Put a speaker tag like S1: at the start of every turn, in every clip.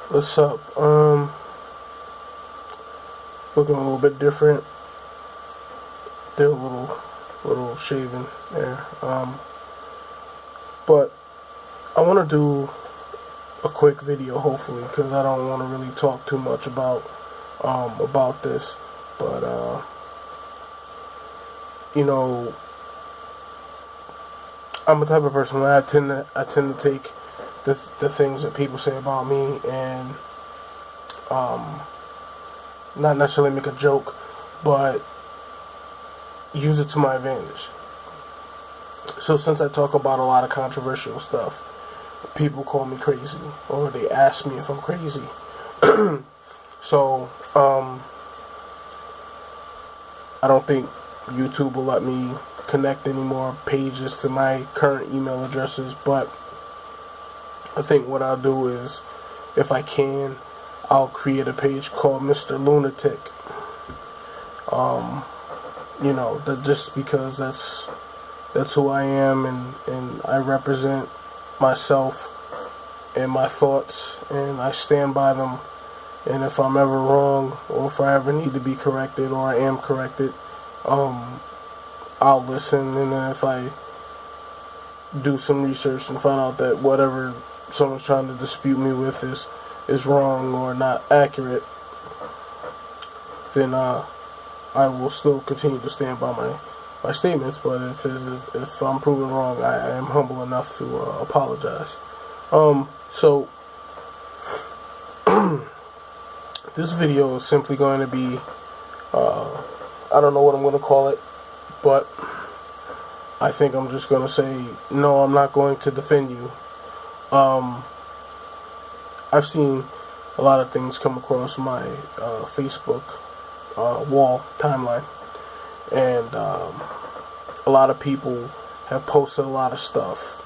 S1: What's up? Looking a little bit different. Still a little shaven there. But I want to do a quick video, hopefully, because I don't want to really talk too much about this. But you know, I'm a type of person where I tend to take the things that people say about me and not necessarily make a joke, but use it to my advantage. So since I talk about a lot of controversial stuff, people call me crazy, or they ask me if I'm crazy. So I don't think YouTube will let me connect any more pages to my current email addresses, but I think what I'll do is, if I can, I'll create a page called Mr. Lunatic. Just because that's who I am, and I represent myself and my thoughts, and I stand by them. And if I'm ever wrong, or if I ever need to be corrected, or I am corrected, I'll listen. And then if I do some research and find out that whatever someone's trying to dispute me with is wrong or not accurate, then I will still continue to stand by my statements. But if I'm proven wrong, I am humble enough to apologize. So this video is simply going to be, I don't know what I'm going to call it, but I think I'm just going to say, no, I'm not going to defend you. I've seen a lot of things come across my Facebook wall timeline, and a lot of people have posted a lot of stuff.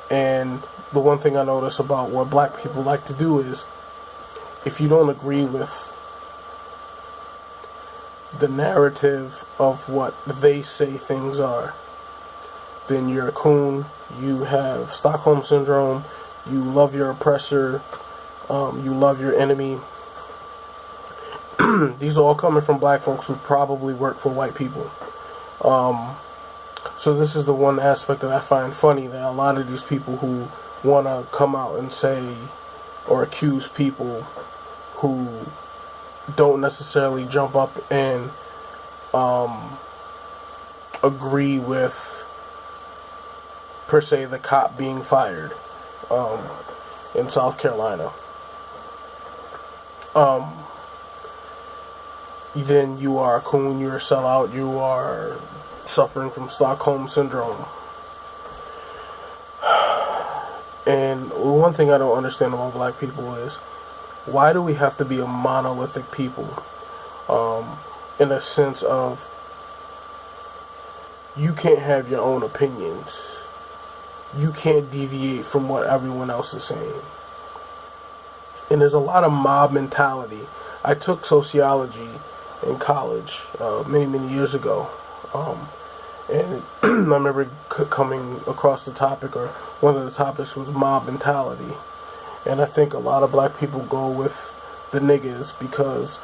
S1: And the one thing I notice about what black people like to do is, if you don't agree with the narrative of what they say things are, then you're a coon, you have Stockholm Syndrome, you love your oppressor, you love your enemy. These are all coming from black folks who probably work for white people. So this is the one aspect that I find funny, that a lot of these people who want to come out and say or accuse people who don't necessarily jump up and agree with, per se, the cop being fired in South Carolina, then you are a coon, you're a sellout, you are suffering from Stockholm Syndrome. And one thing I don't understand about black people is, why do we have to be a monolithic people? In a sense of, you can't have your own opinions. You can't deviate from what everyone else is saying. And there's a lot of mob mentality. I took sociology in college many years ago. And I remember coming across the topic, or one of the topics was mob mentality. And I think a lot of black people go with the niggas because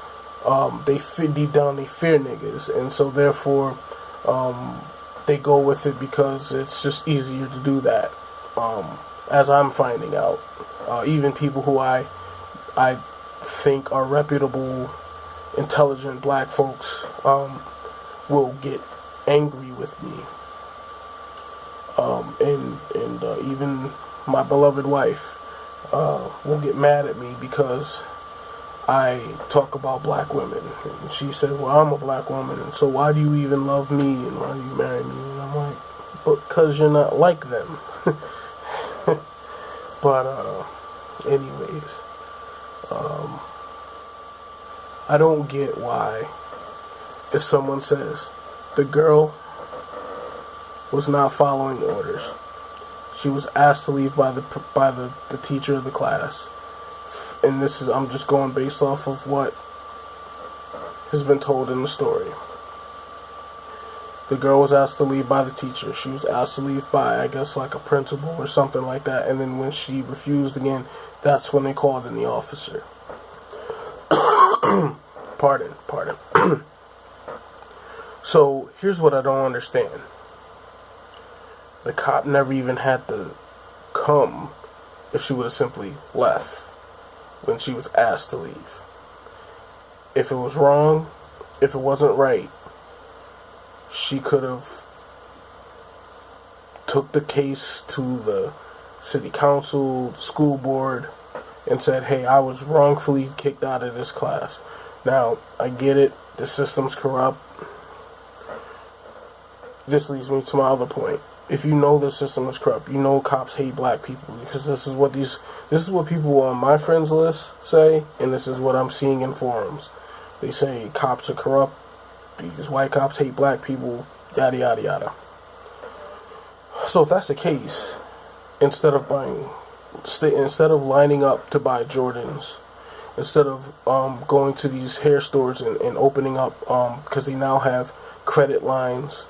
S1: deep down they fear niggas, and so therefore they go with it because it's just easier to do that. As I'm finding out, even people who I think are reputable, intelligent black folks will get angry with me, and even my beloved wife will get mad at me because I talk about black women. And she said, well, I'm a black woman, and so why do you even love me, and why do you marry me? And I'm like, because you're not like them. But anyways, I don't get why, if someone says the girl was not following orders, she was asked to leave by the teacher of the class, and I'm just going based off of what has been told in the story. The girl was asked to leave by the teacher. She was asked to leave by, I guess, like a principal or something like that. And then when she refused again, that's when they called in the officer. Pardon. So here's what I don't understand. The cop never even had to come if she would have simply left when she was asked to leave. If it was wrong, if it wasn't right, she could have took the case to the city council, the school board, and said, hey, I was wrongfully kicked out of this class. Now, I get it, the system's corrupt. This leads me to my other point. If you know the system is corrupt, you know cops hate black people, because this is what people on my friends list say, and this is what I'm seeing in forums. They say cops are corrupt, these white cops hate black people, yada yada yada. So if that's the case, instead of lining up to buy Jordans, instead of going to these hair stores and opening up, because they now have credit lines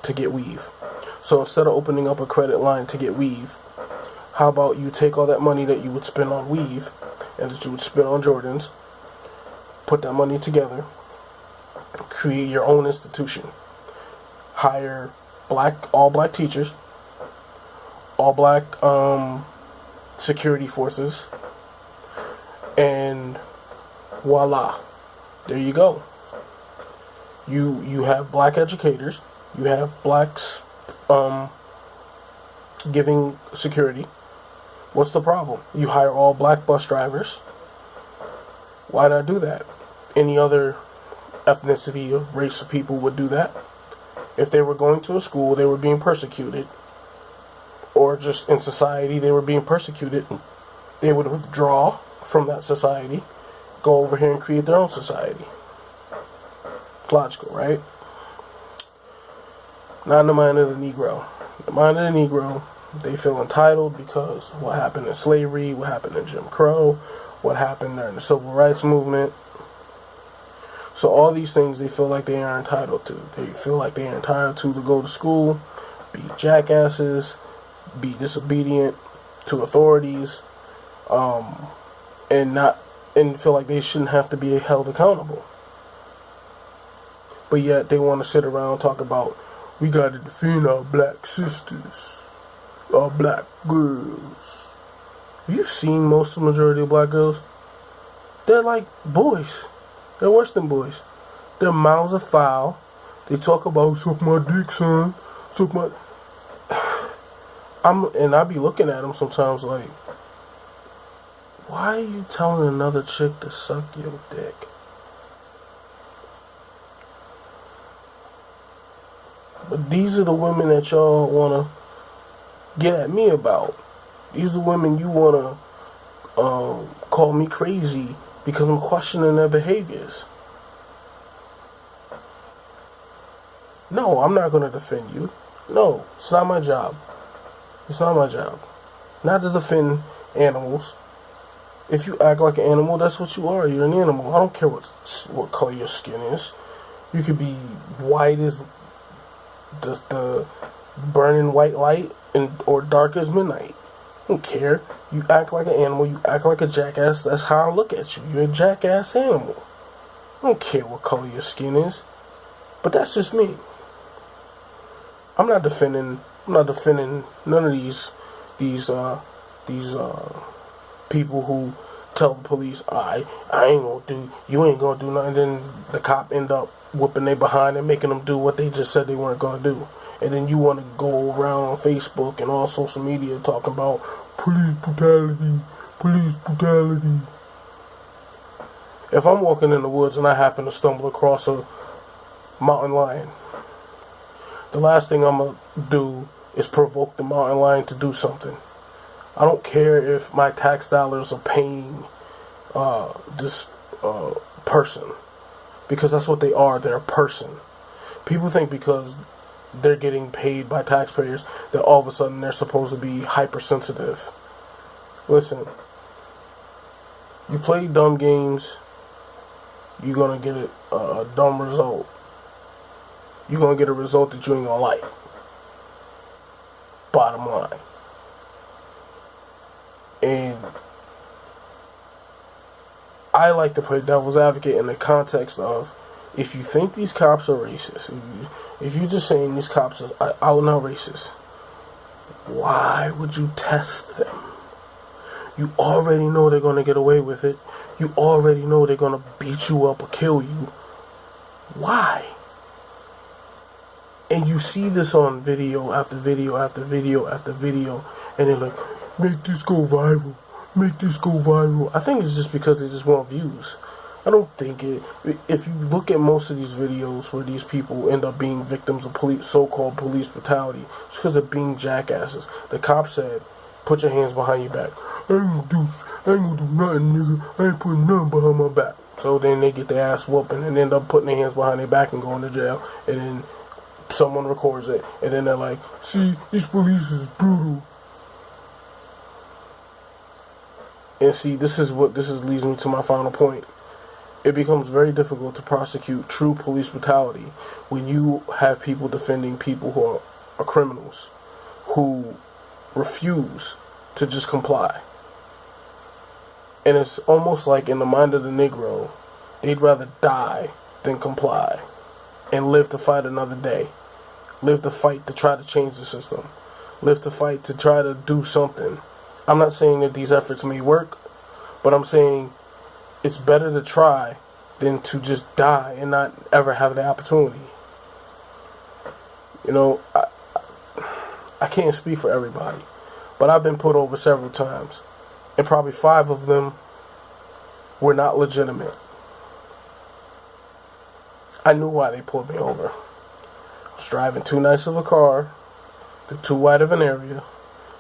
S1: to get weave. So instead of opening up a credit line to get weave, how about you take all that money that you would spend on weave and that you would spend on Jordans, put that money together, create your own institution, hire all black teachers, all black security forces, and voila, there you go. You have black educators, you have blacks giving security. What's the problem? You hire all black bus drivers. Why not do that? Any other ethnicity or race of people would do that. If they were going to a school, they were being persecuted, or just in society they were being persecuted, they would withdraw from that society, go over here and create their own society. Logical, right? Not in the mind of the Negro. In the mind of the Negro, they feel entitled because what happened in slavery, what happened in Jim Crow, what happened during the Civil Rights Movement. So all these things they feel like they are entitled to. They feel like they are entitled to go to school, be jackasses, be disobedient to authorities, and feel like they shouldn't have to be held accountable. But yet they want to sit around and talk about, we got to defend our black sisters, our black girls. Have you seen most of the majority of black girls? They're like boys. They're worse than boys. Their mouths are foul. They talk about, suck my dick, son. Suck my... I be looking at them sometimes like, why are you telling another chick to suck your dick? But these are the women that y'all want to get at me about. These are the women you want to call me crazy because I'm questioning their behaviors. No, I'm not going to defend you. No, it's not my job. It's not my job. Not to defend animals. If you act like an animal, that's what you are. You're an animal. I don't care what color your skin is. You could be white as the burning white light or dark as midnight. I don't care. You act like an animal. You act like a jackass. That's how I look at you. You're a jackass animal. I don't care what color your skin is. But that's just me. I'm not defending none of these people who tell the police, you ain't gonna do nothing. Then the cop end up whooping they behind and making them do what they just said they weren't gonna do. And then you want to go around on Facebook and all social media talking about police brutality. If I'm walking in the woods and I happen to stumble across a mountain lion, the last thing I'm going to do is provoke the mountain lion to do something. I don't care if my tax dollars are paying this person, because that's what they are. They're a person. People think because they're getting paid by taxpayers that all of a sudden they're supposed to be hypersensitive. Listen, you play dumb games, you're going to get a dumb result. you're going to get a result that you ain't going to like. Bottom line. And I like to play devil's advocate in the context of, if you think these cops are racist, if you're just saying these cops are out and out racist, why would you test them? You already know they're going to get away with it. You already know they're going to beat you up or kill you. Why? And you see this on video after video after video after video, and they're like, make this go viral. Make this go viral. I think it's just because they just want views. I don't think it. If you look at most of these videos where these people end up being victims of so-called police brutality, it's because they're being jackasses. The cop said, put your hands behind your back. I ain't gonna do nothing, nigga. I ain't putting nothing behind my back. So then they get their ass whooping and end up putting their hands behind their back and going to jail. And then someone records it. And then they're like, see, these police is brutal. And see, this leads me to my final point. It becomes very difficult to prosecute true police brutality when you have people defending people who are criminals, who refuse to just comply. And it's almost like in the mind of the Negro, they'd rather die than comply and live to fight another day. Live to fight to try to change the system. Live to fight to try to do something. I'm not saying that these efforts may work, but I'm saying it's better to try than to just die and not ever have the opportunity. You know, I can't speak for everybody, but I've been put over several times, and probably 5 of them were not legitimate. I knew why they pulled me over. I was driving too nice of a car through too wide of an area.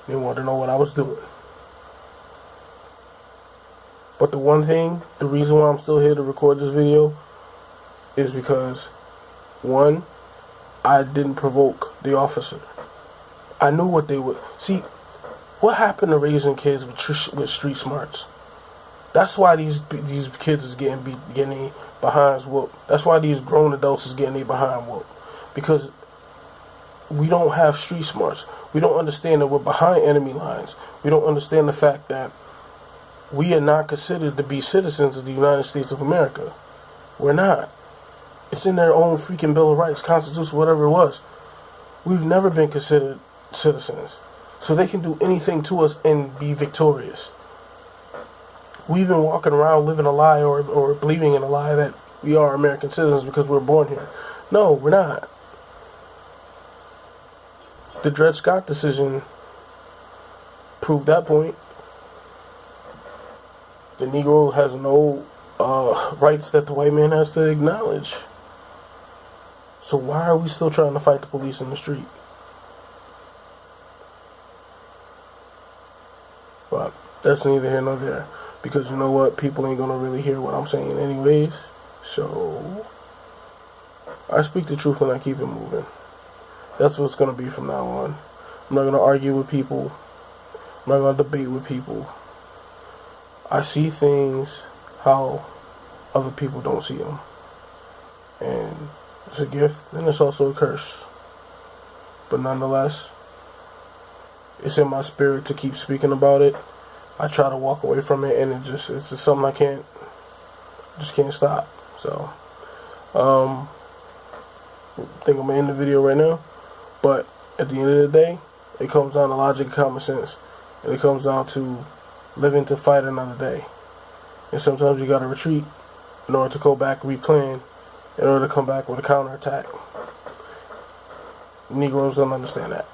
S1: They wanted to know what I was doing. But the reason why I'm still here to record this video is because, 1, I didn't provoke the officer. I knew what they would. See, what happened to raising kids with street smarts? That's why these kids is getting their behinds whooped. That's why these grown adults is getting their behind whooped. Because we don't have street smarts. We don't understand that we're behind enemy lines. We don't understand the fact that we are not considered to be citizens of the United States of America. We're not. It's in their own freaking Bill of Rights, Constitution, whatever it was. We've never been considered citizens. So they can do anything to us and be victorious. We've been walking around living a lie or believing in a lie that we are American citizens because we're born here. No, we're not. The Dred Scott decision proved that point. The Negro has no rights that the white man has to acknowledge. So why are we still trying to fight the police in the street? But that's neither here nor there. Because you know what? People ain't going to really hear what I'm saying anyways. So I speak the truth and I keep it moving. That's what it's going to be from now on. I'm not going to argue with people. I'm not going to debate with people. I see things how other people don't see them. And it's a gift and it's also a curse. But nonetheless, it's in my spirit to keep speaking about it. I try to walk away from it, and it's just something I can't stop. So, I think I'm gonna end the video right now. But at the end of the day, it comes down to logic and common sense, and it comes down to living to fight another day. And sometimes you gotta retreat in order to go back and replan, in order to come back with a counterattack. Negroes don't understand that.